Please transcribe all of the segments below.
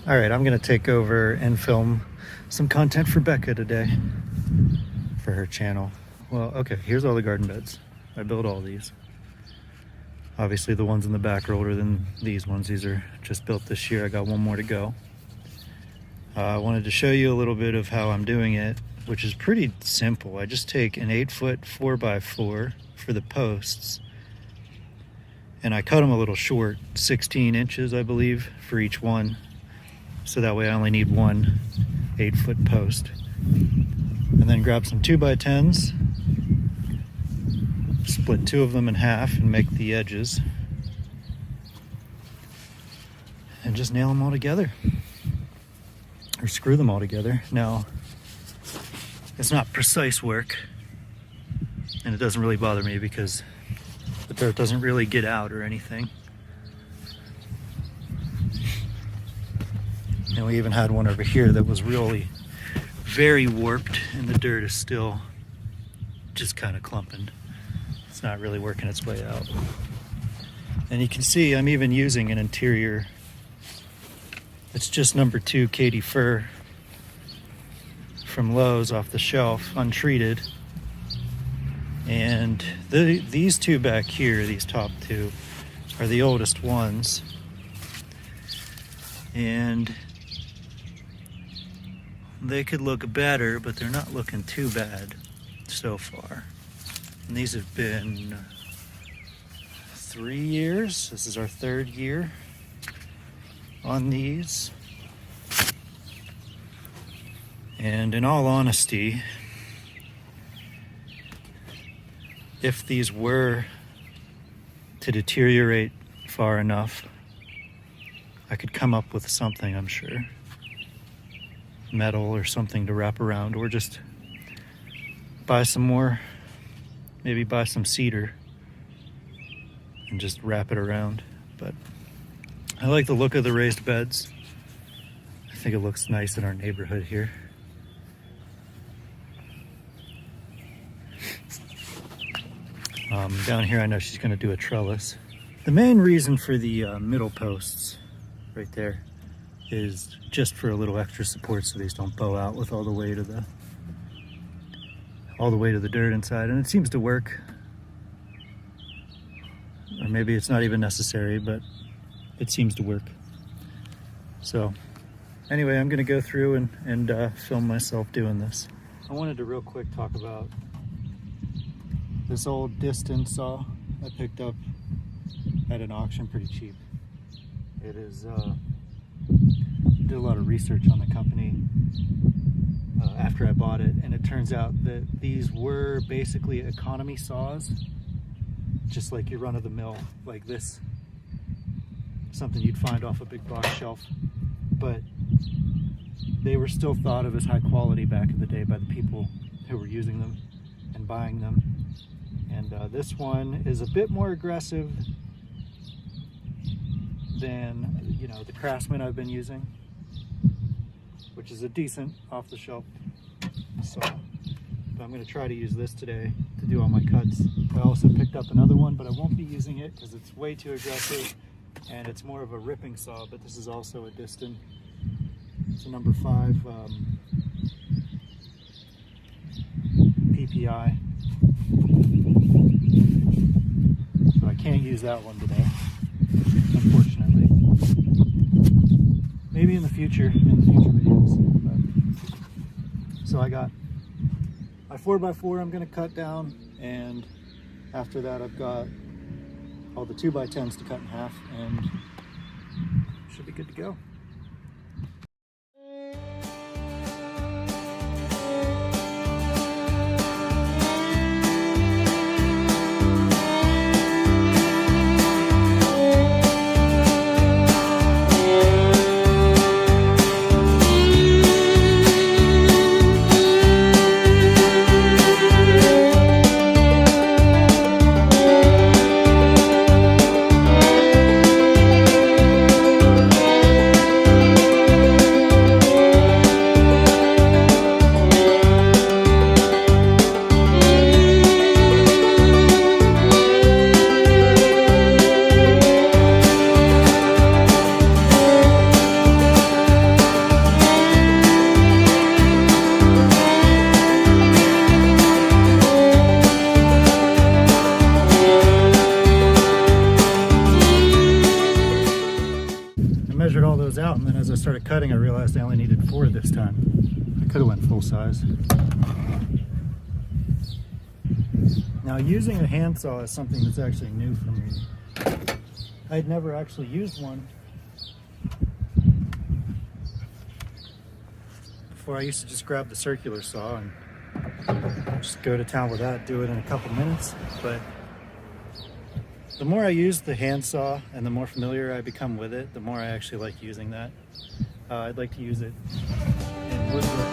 All right, I'm gonna take over and film some content for Becca today for her channel. Well, okay, here's all the garden beds. I built all these. Obviously the ones in the back are older than these ones. These are just built this year. I got one more to go. I wanted to show you a little bit of how I'm doing it, which is pretty simple. I just take an 8-foot 4x4 for the posts, and I cut them a little short, 16 inches, I believe, for each one. So that way I only need one 8-foot post. And then grab some 2x10s, split two of them in half and make the edges, and just nail them all together, or screw them all together. Now, it's not precise work, and it doesn't really bother me because the dirt doesn't really get out or anything. And we even had one over here that was really very warped, and the dirt is still just kind of clumping. It's not really working its way out. And you can see I'm even using an interior. It's just number 2 Katy fir from Lowe's off the shelf, untreated. And these two back here, these top two, are the oldest ones. And they could look better, but they're not looking too bad so far. And these have been 3 years. This is our 3rd year on these. And in all honesty, if these were to deteriorate far enough, I could come up with something, I'm sure. Metal or something to wrap around, or just buy some more, maybe buy some cedar and just wrap it around. But I like the look of the raised beds. I think it looks nice in our neighborhood here. Down here I know she's going to do a trellis. The main reason for the middle posts right there is just for a little extra support so these don't bow out with all the weight of the dirt inside, and it seems to work. Or maybe it's not even necessary, but it seems to work. So anyway, I'm gonna go through and film myself doing this. I wanted to real quick talk about this old distance saw I picked up at an auction pretty cheap. It is did a lot of research on the company after I bought it, and it turns out that these were basically economy saws, just like your run-of-the-mill, like this, something you'd find off a big box shelf, but they were still thought of as high quality back in the day by the people who were using them and buying them. And this one is a bit more aggressive than, you know, the Craftsman I've been using, which is a decent off-the-shelf saw. But I'm going to try to use this today to do all my cuts. I also picked up another one, but I won't be using it because it's way too aggressive and it's more of a ripping saw. But this is also a Diston. It's a number 5 PPI. So I can't use that one today, unfortunately. Maybe in the future videos. But, so I got my 4x4 I'm going to cut down, and after that I've got all the 2x10s to cut in half, and should be good to go. cleared all those out, and then as I started cutting, I realized I only needed 4 this time. I could have went full size. Now, using a handsaw is something that's actually new for me. I'd never actually used one before. I used to just grab the circular saw and just go to town with that, do it in a couple minutes. But the more I use the handsaw and the more familiar I become with it, the more I actually like using that. I'd like to use it in woodwork.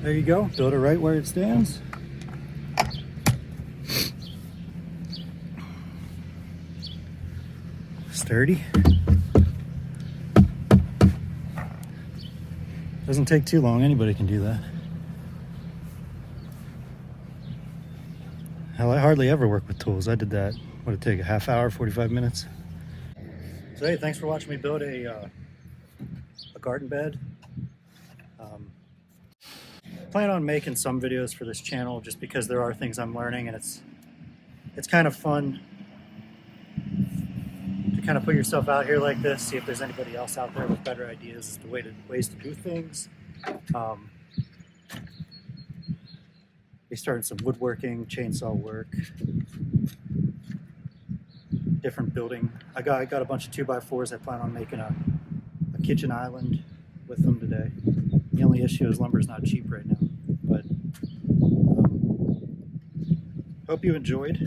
There you go, build it right where it stands. Sturdy. Doesn't take too long, anybody can do that. Hell, I hardly ever work with tools. I did that, what did it take, a half hour, 45 minutes? So hey, thanks for watching me build a garden bed. Plan on making some videos for this channel just because there are things I'm learning, and it's kind of fun to kind of put yourself out here like this, see if there's anybody else out there with better ideas as to ways to do things. We started some woodworking, chainsaw work, different building. I got a bunch of 2x4s. I plan on making a kitchen island with them today. The only issue is lumber's not cheap right now, but hope you enjoyed.